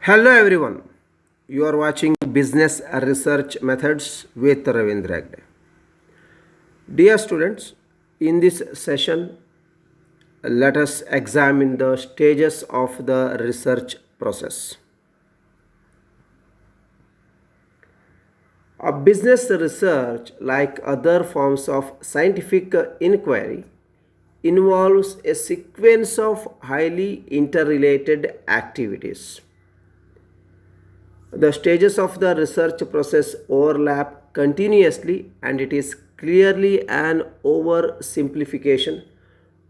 Hello everyone. You are watching Business Research Methods with Ravindra Agde. Dear students, in this session, let us examine the stages of the research process. A business research, like other forms of scientific inquiry, involves a sequence of highly interrelated activities. The stages of the research process overlap continuously, and it is clearly an oversimplification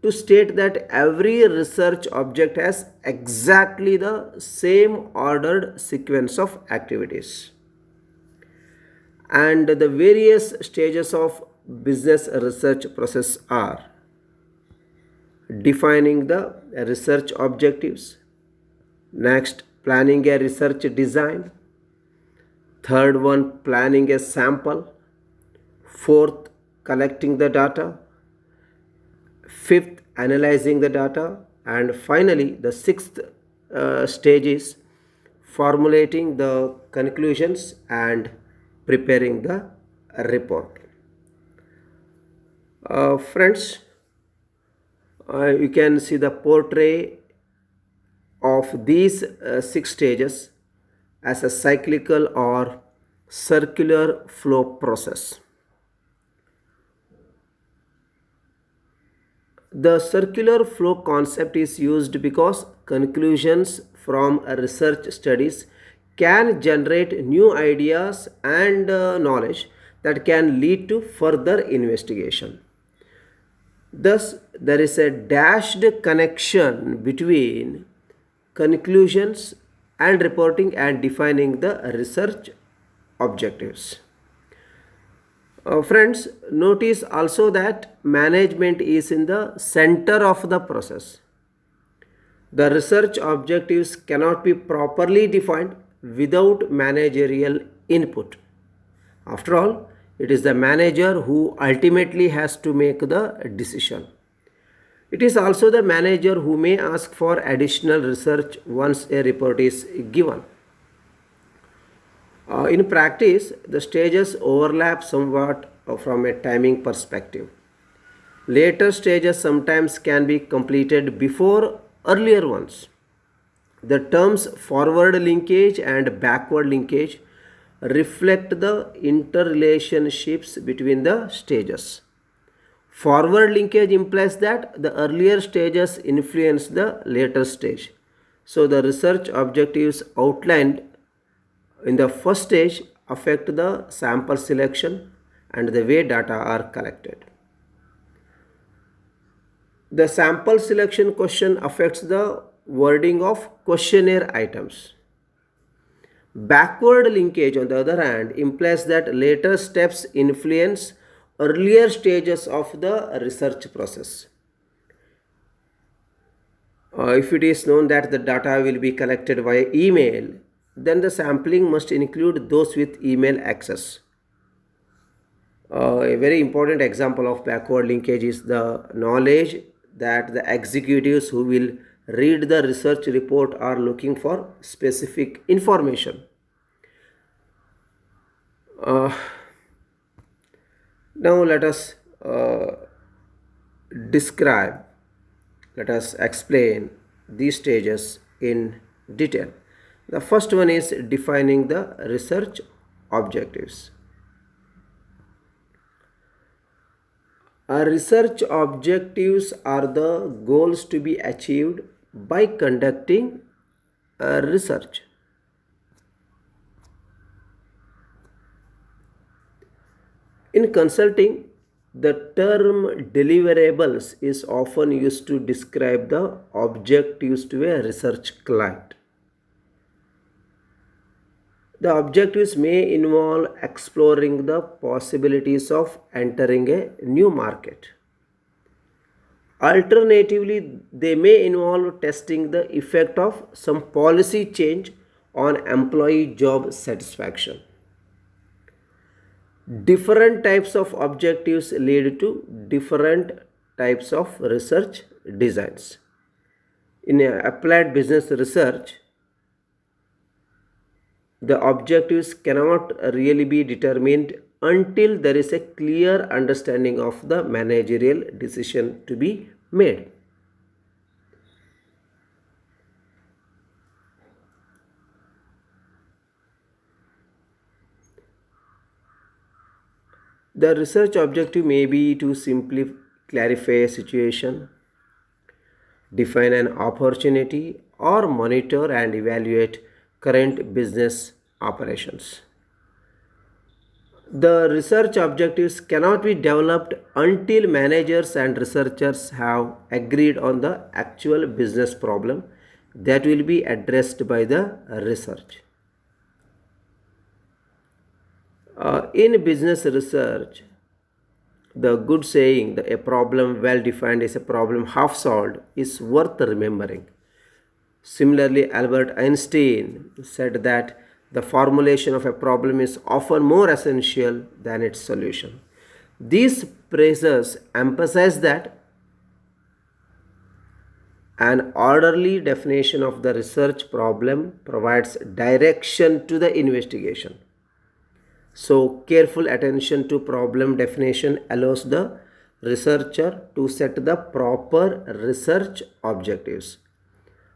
to state that every research object has exactly the same ordered sequence of activities. And the various stages of business research process are defining the research objectives, next planning a research design, third one planning a sample, fourth collecting the data, fifth analyzing the data, and finally the sixth stage is formulating the conclusions and preparing the report. Friends, you can see the portrait of these six stages as a cyclical or circular flow process. The circular flow concept is used because conclusions from research studies can generate new ideas and knowledge that can lead to further investigation. Thus, there is a dashed connection between conclusions and reporting and defining the research objectives. Friends, notice also that management is in the center of the process. The research objectives cannot be properly defined without managerial input. After all, it is the manager who ultimately has to make the decision. It is also the manager who may ask for additional research once a report is given. In practice, the stages overlap somewhat from a timing perspective. Later stages sometimes can be completed before earlier ones. The terms forward linkage and backward linkage reflect the interrelationships between the stages. Forward linkage implies that the earlier stages influence the later stage. So the research objectives outlined in the first stage affect the sample selection and the way data are collected. The sample selection question affects the wording of questionnaire items. Backward linkage, on the other hand, implies that later steps influence earlier stages of the research process. If it is known that the data will be collected via email, then the sampling must include those with email access. A very important example of backward linkage is the knowledge that the executives who will read the research report are looking for specific information. Now let us explain these stages in detail. The first one is defining the research objectives. Our research objectives are the goals to be achieved by conducting research. In consulting, the term deliverables is often used to describe the objectives to a research client. The objectives may involve exploring the possibilities of entering a new market. Alternatively, they may involve testing the effect of some policy change on employee job satisfaction. Different types of objectives lead to different types of research designs. In applied business research, The objectives cannot really be determined until there is a clear understanding of the managerial decision to be made. The research objective may be to simply clarify a situation, define an opportunity, or monitor and evaluate current business operations. The research objectives cannot be developed until managers and researchers have agreed on the actual business problem that will be addressed by the research. In business research, the good saying that a problem well defined is a problem half solved is worth remembering. Similarly, Albert Einstein said that the formulation of a problem is often more essential than its solution. These phrases emphasize that an orderly definition of the research problem provides direction to the investigation. So, careful attention to problem definition allows the researcher to set the proper research objectives.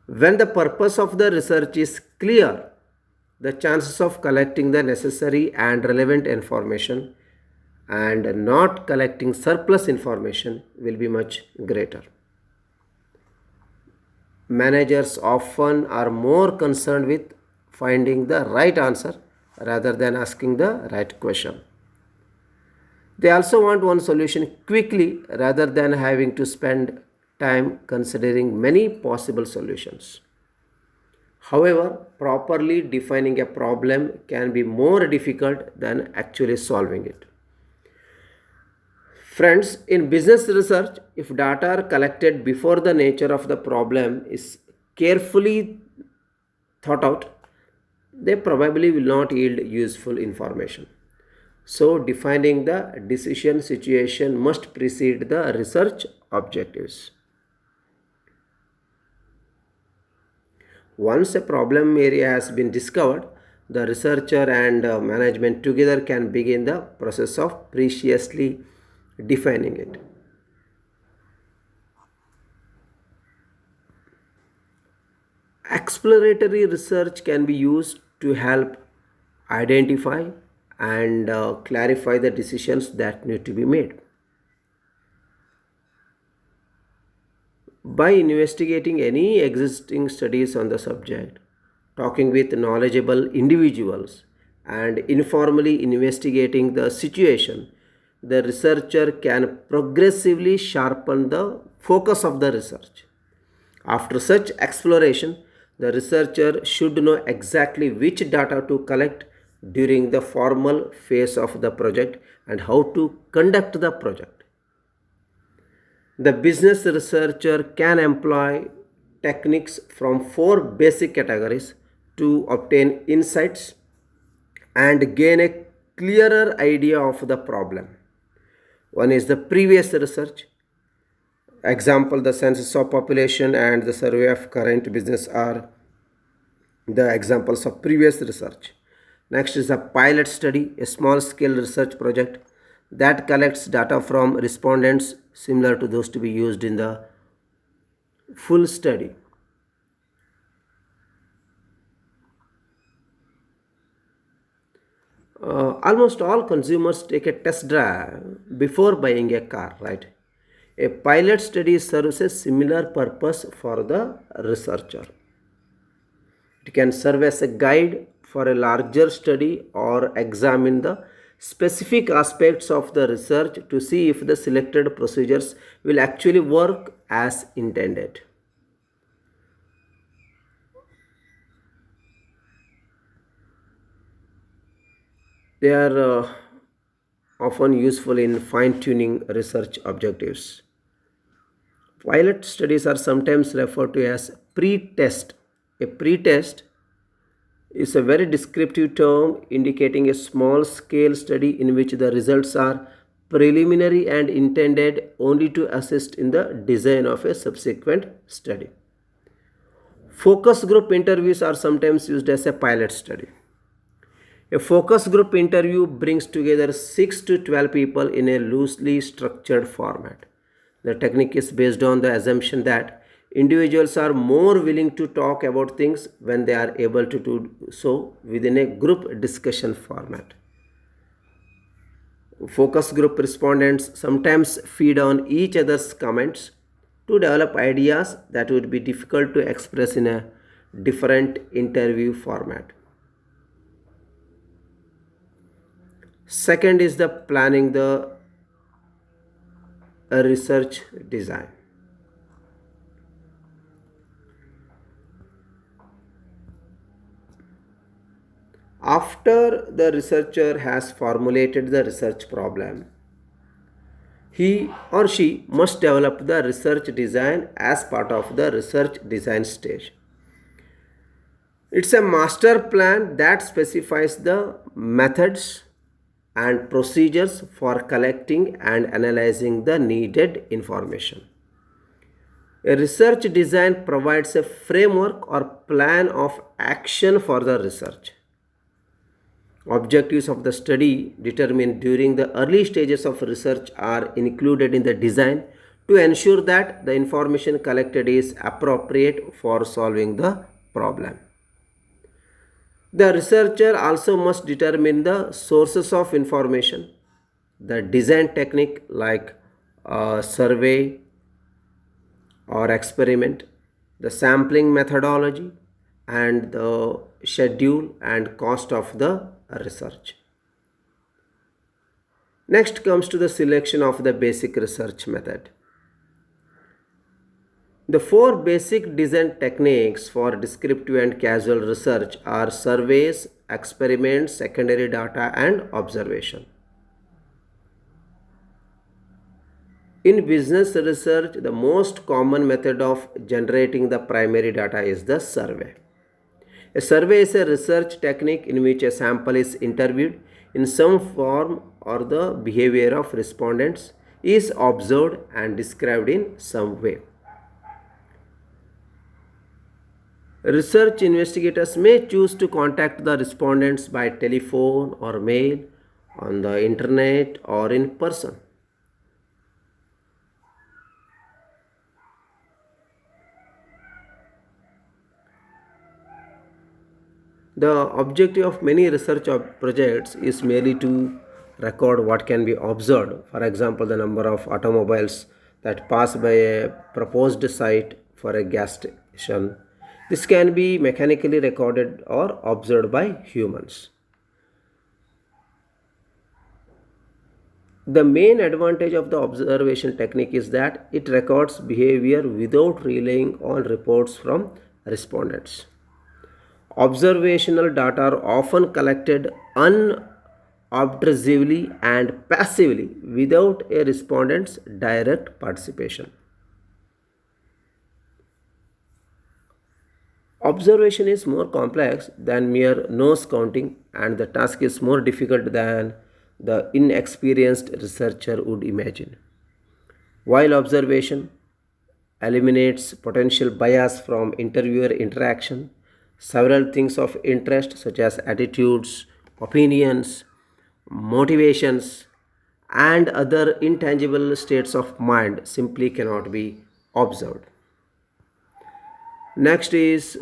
When the purpose of the research is clear, the chances of collecting the necessary and relevant information and not collecting surplus information will be much greater. Managers often are more concerned with finding the right answer rather than asking the right question. They also want one solution quickly rather than having to spend time considering many possible solutions. However, properly defining a problem can be more difficult than actually solving it. Friends, in business research, if data are collected before the nature of the problem is carefully thought out, they probably will not yield useful information. So, defining the decision situation must precede the research objectives. Once a problem area has been discovered, the researcher and management together can begin the process of preciously defining it. Exploratory research can be used to help identify and clarify the decisions that need to be made. By investigating any existing studies on the subject, talking with knowledgeable individuals, and informally investigating the situation, the researcher can progressively sharpen the focus of the research. After such exploration, the researcher should know exactly which data to collect during the formal phase of the project and how to conduct the project. The business researcher can employ techniques from four basic categories to obtain insights and gain a clearer idea of the problem. One is the previous research. Example, the census of population and the survey of current business are the examples of previous research. Next is a pilot study, a small scale research project that collects data from respondents similar to those to be used in the full study. Almost all consumers take a test drive before buying a car, right? A pilot study serves a similar purpose for the researcher. It can serve as a guide for a larger study or examine the specific aspects of the research to see if the selected procedures will actually work as intended. They are often useful in fine-tuning research objectives. Pilot studies are sometimes referred to as pre-test. A pre-test is a very descriptive term indicating a small scale study in which the results are preliminary and intended only to assist in the design of a subsequent study. Focus group interviews are sometimes used as a pilot study. A focus group interview brings together 6 to 12 people in a loosely structured format. The technique is based on the assumption that individuals are more willing to talk about things when they are able to do so within a group discussion format. Focus group respondents sometimes feed on each other's comments to develop ideas that would be difficult to express in a different interview format. Second is the planning the research design. After the researcher has formulated the research problem, he or she must develop the research design as part of the research design stage. It's a master plan that specifies the methods and procedures for collecting and analyzing the needed information. A research design provides a framework or plan of action for the research. Objectives of the study determined during the early stages of research are included in the design to ensure that the information collected is appropriate for solving the problem. The researcher also must determine the sources of information, the design technique like survey or experiment, the sampling methodology, and the schedule and cost of the research. Next comes to the selection of the basic research method. The four basic design techniques for descriptive and casual research are surveys, experiments, secondary data, and observation. In business research, the most common method of generating the primary data is the survey. A survey is a research technique in which a sample is interviewed in some form or the behavior of respondents is observed and described in some way. Research investigators may choose to contact the respondents by telephone or mail, on the internet, or in person. The objective of many research projects is merely to record what can be observed. For example, the number of automobiles that pass by a proposed site for a gas station. This can be mechanically recorded or observed by humans. The main advantage of the observation technique is that it records behavior without relying on reports from respondents. Observational data are often collected unobtrusively and passively without a respondent's direct participation. Observation is more complex than mere nose counting, and the task is more difficult than the inexperienced researcher would imagine. While observation eliminates potential bias from interviewer interaction, several things of interest such as attitudes, opinions, motivations, and other intangible states of mind simply cannot be observed. Next is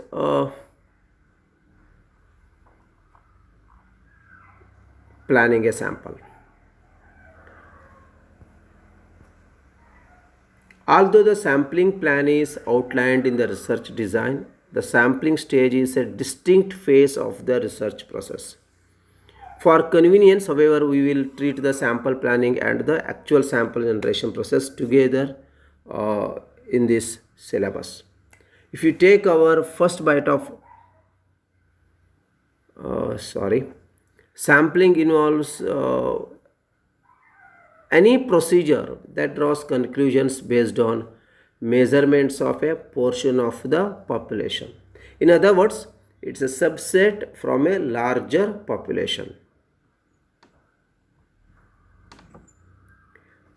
planning a sample. Although the sampling plan is outlined in the research design, the sampling stage is a distinct phase of the research process. For convenience, however, we will treat the sample planning and the actual sample generation process together in this syllabus. If you take our first bite of sampling involves any procedure that draws conclusions based on measurements of a portion of the population. In other words, it's a subset from a larger population.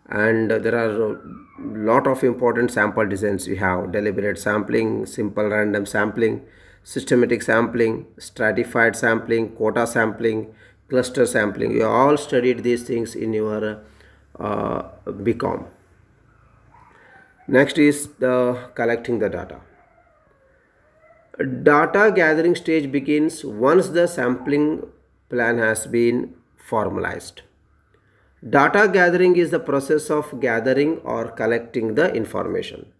And there are a lot of important sample designs. We have deliberate sampling, simple random sampling, systematic sampling, stratified sampling, quota sampling, cluster sampling. You all studied these things in your BCom. Next is the collecting the data. Data gathering stage begins once the sampling plan has been formalized. Data gathering is the process of gathering or collecting the information.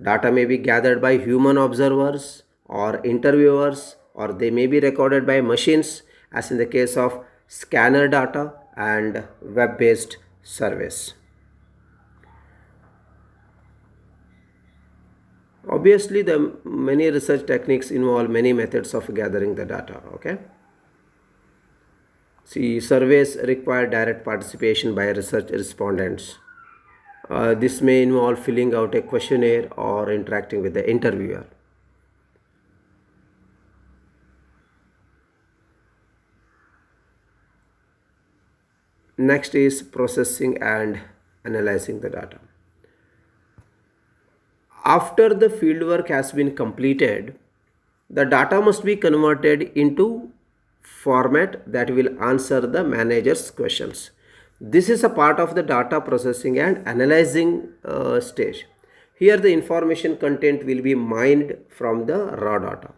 Data may be gathered by human observers or interviewers, or they may be recorded by machines, as in the case of scanner data and web-based surveys. Obviously, the many research techniques involve many methods of gathering the data. Okay. See, surveys require direct participation by research respondents. This may involve filling out a questionnaire or interacting with the interviewer. Next is processing and analyzing the data. After the fieldwork has been completed, the data must be converted into format that will answer the manager's questions. This is a part of the data processing and analyzing stage. Here the information content will be mined from the raw data.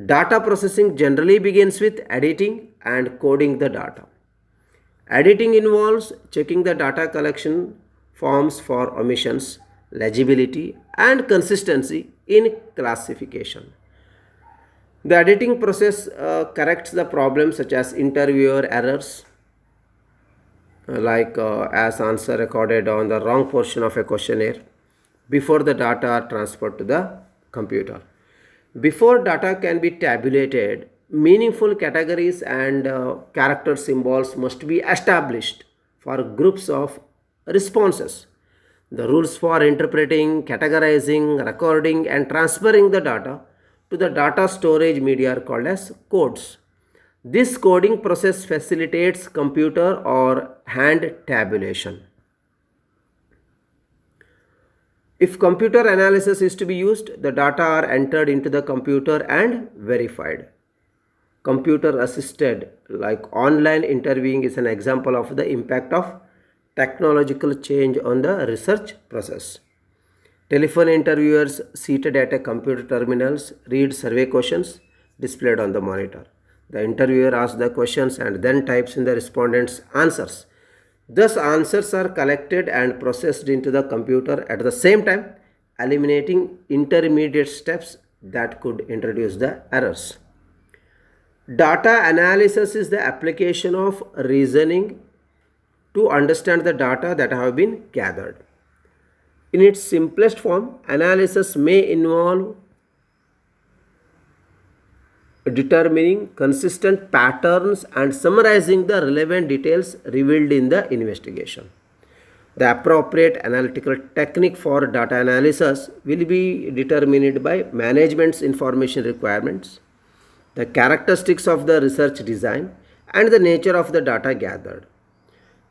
Data processing generally begins with editing and coding the data. Editing involves checking the data collection forms for omissions, legibility, and consistency in classification. The editing process corrects the problems such as interviewer errors, as answer recorded on the wrong portion of a questionnaire before the data are transferred to the computer. Before data can be tabulated, meaningful categories and character symbols must be established for groups of responses. The rules for interpreting, categorizing, recording, and transferring the data to the data storage media are called as codes. This coding process facilitates computer or hand tabulation. If computer analysis is to be used, the data are entered into the computer and verified. Computer assisted, like online interviewing, is an example of the impact of technological change on the research process. Telephone interviewers seated at a computer terminals read survey questions displayed on the monitor. The interviewer asks the questions and then types in the respondent's answers. Thus, answers are collected and processed into the computer at the same time, eliminating intermediate steps that could introduce the errors. Data analysis is the application of reasoning to understand the data that have been gathered. In its simplest form, analysis may involve determining consistent patterns and summarizing the relevant details revealed in the investigation. The appropriate analytical technique for data analysis will be determined by management's information requirements, the characteristics of the research design, and the nature of the data gathered.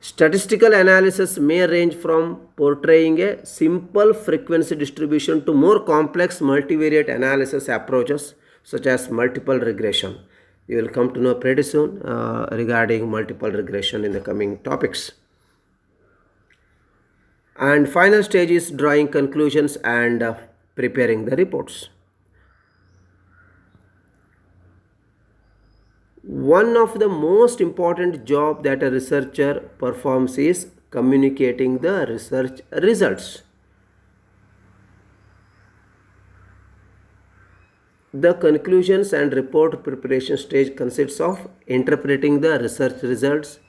Statistical analysis may range from portraying a simple frequency distribution to more complex multivariate analysis approaches such as multiple regression. You will come to know pretty soon regarding multiple regression in the coming topics. And final stage is drawing conclusions and preparing the reports. One of the most important job that a researcher performs is communicating the research results. The conclusions and report preparation stage consists of interpreting the research results,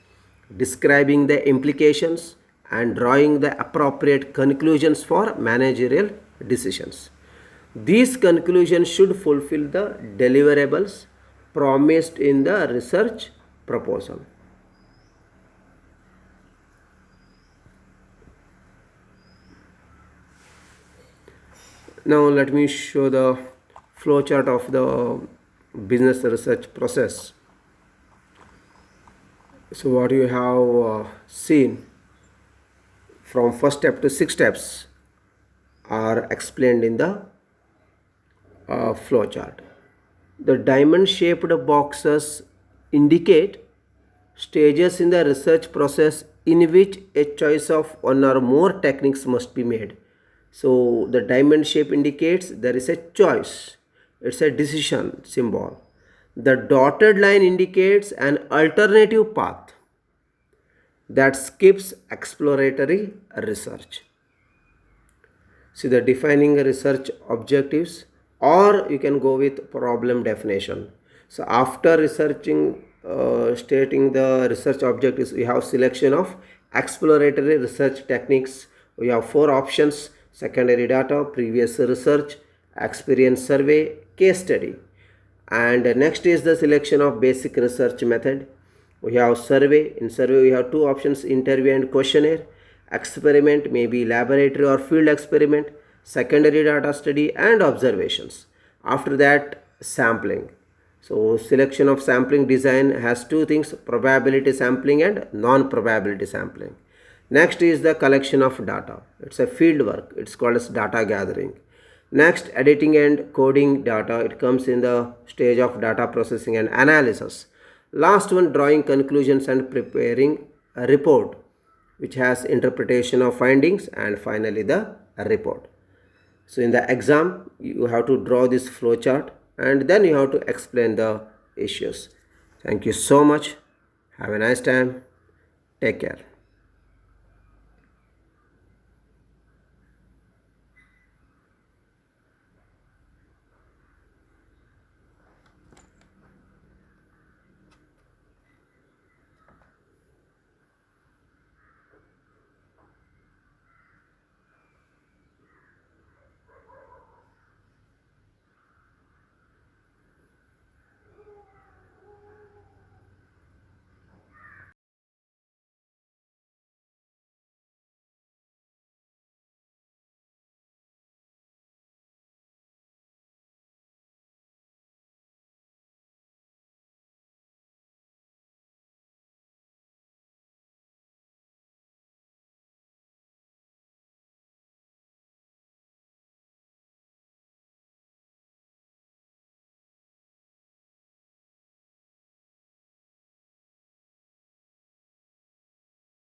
describing the implications, and drawing the appropriate conclusions for managerial decisions. These conclusions should fulfill the deliverables promised in the research proposal. Now let me show the flowchart of the business research process. So what you have seen from first step to 6 steps are explained in the flowchart. The diamond shaped boxes indicate stages in the research process in which a choice of one or more techniques must be made. So the diamond shape indicates there is a choice. It's a decision symbol. The dotted line indicates an alternative path that skips exploratory research. See the defining research objectives, or you can go with problem definition. So after researching, stating the research objectives, we have selection of exploratory research techniques. We have four options: secondary data, previous research, experience survey, case study. And next is the selection of basic research method. We have survey. In survey we have two options: interview and questionnaire. Experiment may be laboratory or field experiment. Secondary data study and observations. After that, sampling. So selection of sampling design has two things: probability sampling and non-probability sampling. Next is the collection of data. It's a field work. It's called as data gathering. Next, editing and coding data. It comes in the stage of data processing and analysis. Last one, drawing conclusions and preparing a report, which has interpretation of findings, and finally the report. So in the exam, you have to draw this flow chart and then you have to explain the issues. Thank you so much. Have a nice time. Take care.